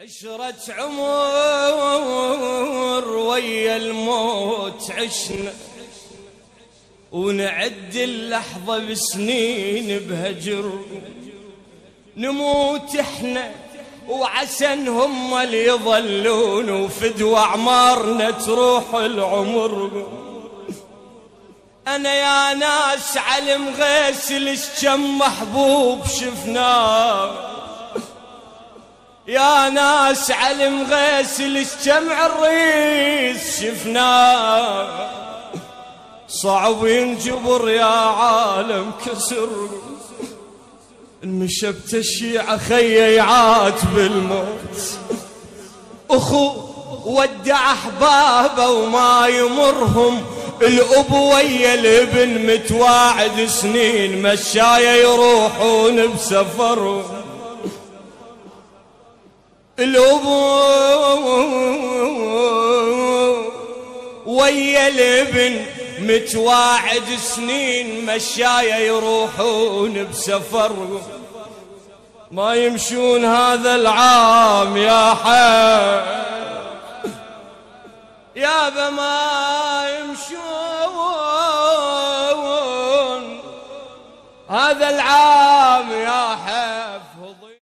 عشرة عمر ويا الموت عشنا، ونعد اللحظة بسنين بهجر. نموت احنا وعسن هم اللي يظلون، وفدوا اعمارنا تروح العمر. انا يا ناس علم غيسل كم محبوب شفناه، يا ناس علم غيسل كم عريس شفناه. صعب ينجبر يا عالم كسر، المشبت الشيعة خي يعاتب الموت. اخو ودع احبابه وما يمرهم، الاب ويا الابن متواعد سنين، مشايه يروحون بسفرهم. الاب ويا الابن متواعد سنين، مشايه يروحون بسفرهم. ما يمشون هذا العام يا حي يابا، ما يمشون هذا العام